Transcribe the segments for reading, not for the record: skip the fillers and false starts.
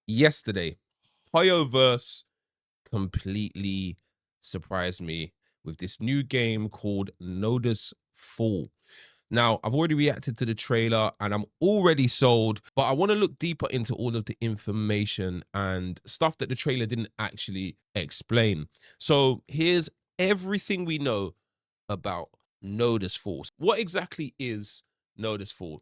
Yesterday, HoYoverse completely surprised me with this new game called Nodusfall. Now, I've already reacted to the trailer and I'm already sold, but I want to look deeper into all of the information and stuff that the trailer didn't actually explain. So, here's everything we know about Nodusfall. What exactly is Nodusfall?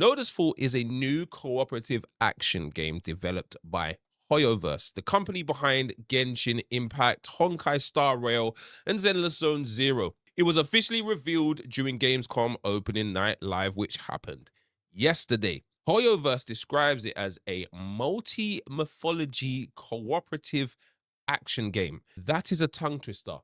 Nodusfall is a new cooperative action game developed by HoYoverse, the company behind Genshin Impact, Honkai Star Rail, and Zenless Zone Zero. It was officially revealed during Gamescom opening night live, which happened yesterday. HoYoverse describes it as a multi-mythology cooperative action game. That is a tongue twister.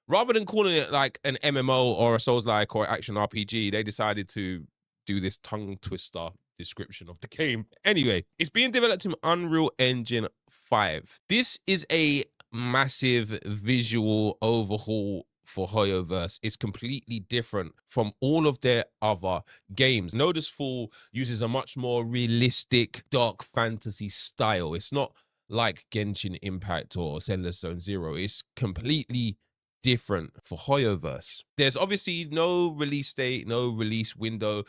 Rather than calling it like an MMO or a Souls-like or action RPG, they decided to do this tongue twister description of the game. Anyway, it's being developed in Unreal Engine 5. This is a massive visual overhaul for HoYoverse. It's completely different from all of their other games. Nodusfall uses a much more realistic dark fantasy style. It's not like Genshin Impact or Zenless Zone Zero. It's completely different for HoYoverse. There's obviously no release date, no release window.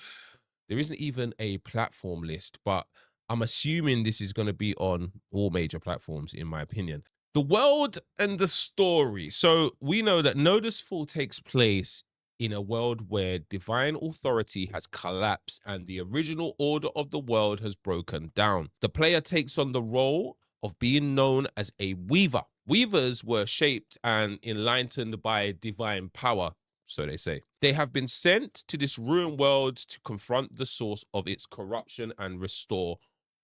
There isn't even a platform list, but I'm assuming this is going to be on all major platforms, in my opinion. The world and the story. So we know that Nodusfall takes place in a world where divine authority has collapsed and the original order of the world has broken down. The player takes on the role of being known as a weaver. Weavers were shaped and enlightened by divine power, so they say. They have been sent to this ruined world to confront the source of its corruption and restore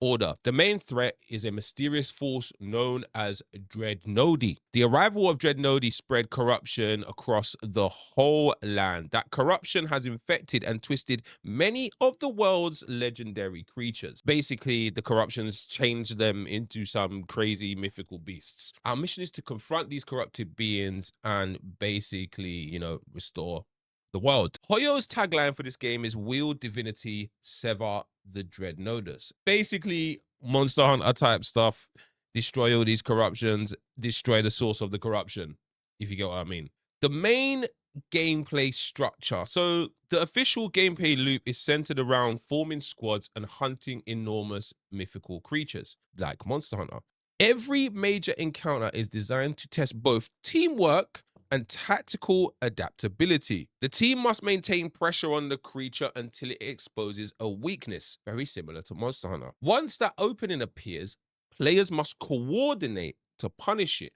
order. The main threat is a mysterious force known as Dreadnoughty. The arrival of Dreadnoughty spread corruption across the whole land. That corruption has infected and twisted many of the world's legendary creatures. Basically, the corruptions changed them into some crazy mythical beasts. Our mission is to confront these corrupted beings and basically, restore the world. Hoyo's tagline for this game is Wield Divinity, Sever the Dreadnoughtus. Basically, Monster Hunter type stuff. Destroy all these corruptions, destroy the source of the corruption, if you get what I mean. The main gameplay structure. So the official gameplay loop is centered around forming squads and hunting enormous mythical creatures, like Monster Hunter. Every major encounter is designed to test both teamwork and tactical adaptability. The team must maintain pressure on the creature until it exposes a weakness, very similar to Monster Hunter. Once that opening appears, players must coordinate to punish it.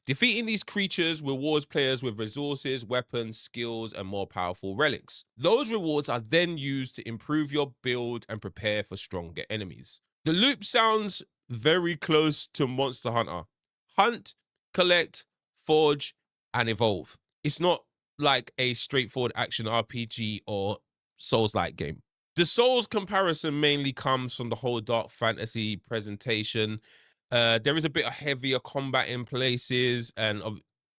Defeating these creatures rewards players with resources, weapons, skills, and more powerful relics. Those rewards are then used to improve your build and prepare for stronger enemies. The loop sounds very close to Monster Hunter. Hunt, collect, forge, and evolve. It's not like a straightforward action RPG or Souls-like game. The Souls comparison mainly comes from the whole dark fantasy presentation. There is a bit of heavier combat in places, and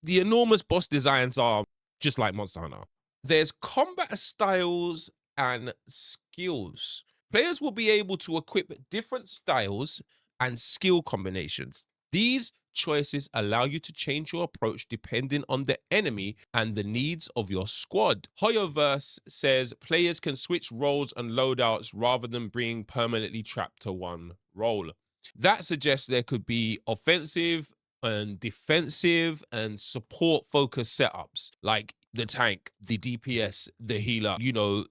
the enormous boss designs are just like Monster Hunter. There's combat styles and skills. Players will be able to equip different styles and skill combinations. These choices allow you to change your approach depending on the enemy and the needs of your squad. HoYoverse says players can switch roles and loadouts rather than being permanently trapped to one role. That suggests there could be offensive and defensive and support focused setups like the tank, the DPS, the healer,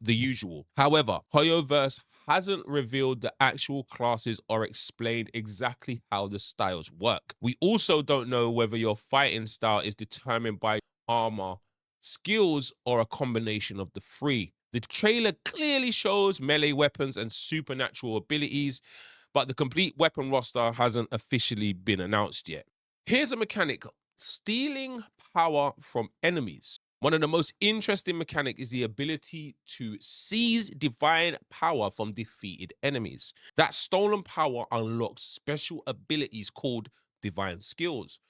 the usual. However, HoYoverse hasn't revealed the actual classes or explained exactly how the styles work. We also don't know whether your fighting style is determined by armor, skills, or a combination of the three. The trailer clearly shows melee weapons and supernatural abilities, but the complete weapon roster hasn't officially been announced yet. Here's a mechanic: stealing power from enemies. One of the most interesting mechanics is the ability to seize divine power from defeated enemies. That stolen power unlocks special abilities called divine skills.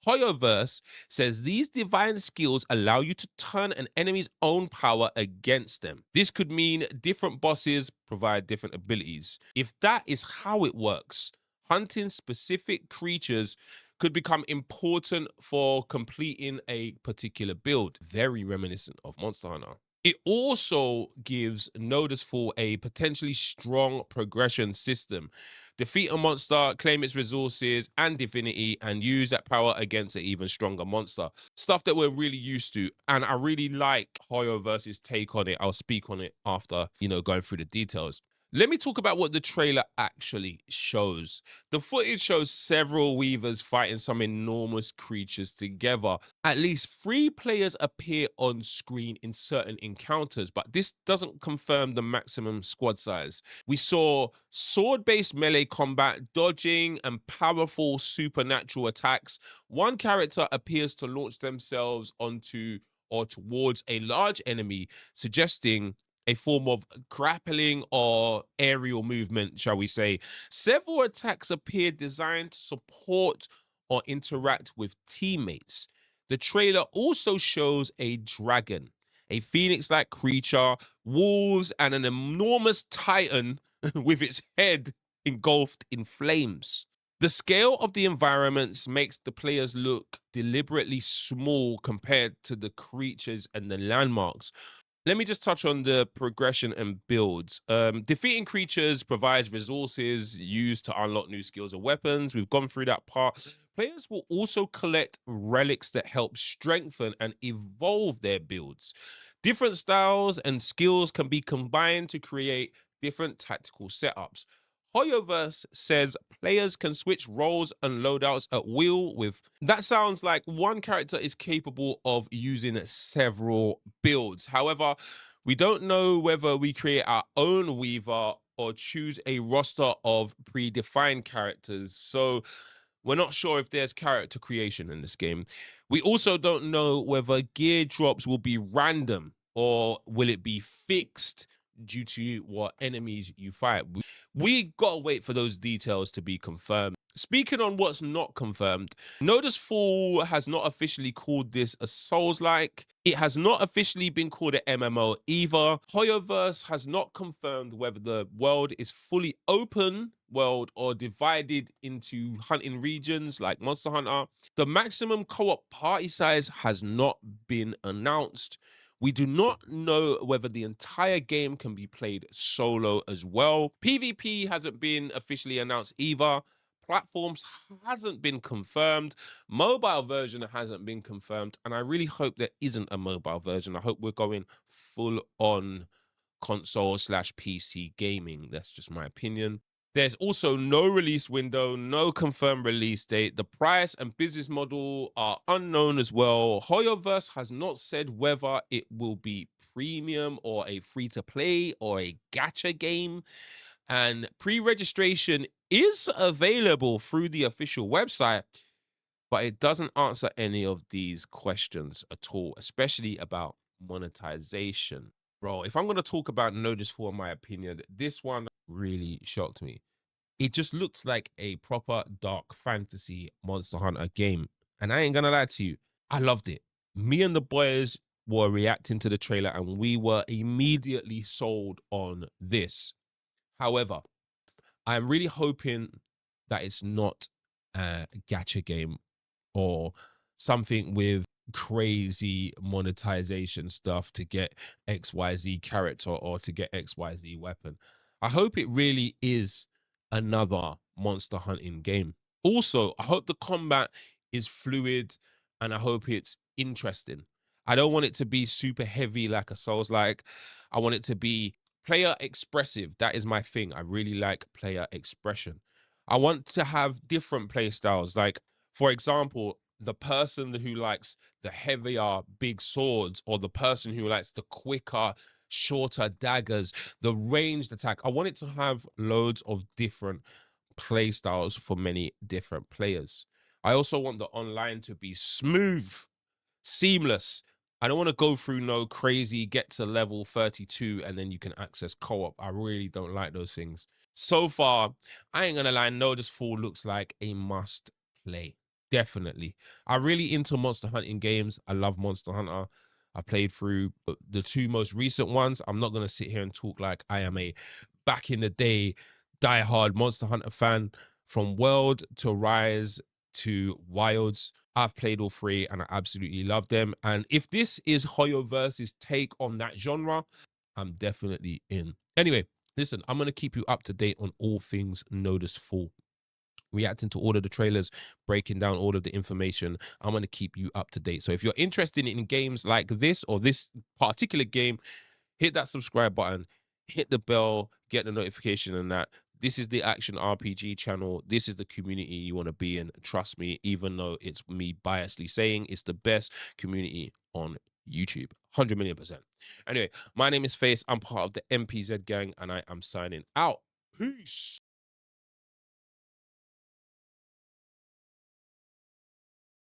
HoYoverse says these divine skills allow you to turn an enemy's own power against them. This could mean different bosses provide different abilities. If that is how it works, hunting specific creatures could become important for completing a particular build. Very reminiscent of Monster Hunter. It also gives Nodusfall a potentially strong progression system. Defeat a monster, claim its resources and divinity, and use that power against an even stronger monster. Stuff that we're really used to. And I really like HoYoverse's take on it. I'll speak on it after, going through the details. Let me talk about what the trailer actually shows. The footage shows several weavers fighting some enormous creatures together. At least 3 players appear on screen in certain encounters, but this doesn't confirm the maximum squad size. We saw sword-based melee combat, dodging, and powerful supernatural attacks. One character appears to launch themselves onto or towards a large enemy, suggesting a form of grappling or aerial movement, shall we say. Several attacks appear designed to support or interact with teammates. The trailer also shows a dragon, a phoenix-like creature, wolves, and an enormous titan with its head engulfed in flames. The scale of the environments makes the players look deliberately small compared to the creatures and the landmarks. Let me just touch on the progression and builds. Defeating creatures provides resources used to unlock new skills or weapons. We've gone through that part. Players will also collect relics that help strengthen and evolve their builds. Different styles and skills can be combined to create different tactical setups. HoYoverse says players can switch roles and loadouts at will with. That sounds like one character is capable of using several builds. However, we don't know whether we create our own weaver or choose a roster of predefined characters. So we're not sure if there's character creation in this game. We also don't know whether gear drops will be random or will it be fixed due to what enemies you fight. We gotta wait for those details to be confirmed. Speaking on what's not confirmed, Nodusfall has not officially called this a Souls-like. It has not officially been called an MMO either. HoYoverse has not confirmed whether the world is fully open world or divided into hunting regions like Monster Hunter. The maximum co-op party size has not been announced. We do not know whether the entire game can be played solo as well. PvP hasn't been officially announced either. Platforms hasn't been confirmed. Mobile version hasn't been confirmed. And I really hope there isn't a mobile version. I hope we're going full on console/PC gaming. That's just my opinion. There's also no release window, no confirmed release date. The price and business model are unknown as well. HoYoverse has not said whether it will be premium or a free-to-play or a gacha game. And pre-registration is available through the official website, but it doesn't answer any of these questions at all, especially about monetization. Bro, if I'm going to talk about Nodusfall, in my opinion, this one really shocked me. It just looked like a proper dark fantasy Monster Hunter game. And I ain't going to lie to you, I loved it. Me and the boys were reacting to the trailer and we were immediately sold on this. However, I'm really hoping that it's not a gacha game or something with crazy monetization stuff to get XYZ character or to get XYZ weapon. I hope it really is another monster hunting game. Also, I hope the combat is fluid and I hope it's interesting. I don't want it to be super heavy like a Souls-like. I want it to be player expressive. That is my thing. I really like player expression. I want to have different play styles. Like, for example, the person who likes the heavier big swords or the person who likes the quicker, shorter daggers, the ranged attack. I want it to have loads of different play styles for many different players. I also want the online to be smooth, seamless. I don't want to go through no crazy get to level 32 and then you can access co-op. I really don't like those things. So far, I ain't gonna lie, Nodusfall looks like a must play. Definitely. I'm really into Monster Hunting games. I love Monster Hunter. I played through the 2 most recent ones. I'm not gonna sit here and talk like I am a back in the day diehard Monster Hunter fan. From World to Rise to Wilds, I've played all three and I absolutely love them. And if this is HoYoverse's take on that genre, I'm definitely in. Anyway, listen, I'm going to keep you up to date on all things Nodusfall, reacting to all of the trailers, breaking down all of the information. I'm going to keep you up to date. So if you're interested in games like this or this particular game, hit that subscribe button, hit the bell, get the notification and that. This is the Action RPG channel. This is the community you want to be in. Trust me, even though it's me biasly saying it's the best community on YouTube. 100 million%. Anyway, my name is Face. I'm part of the MPZ gang and I am signing out. Peace.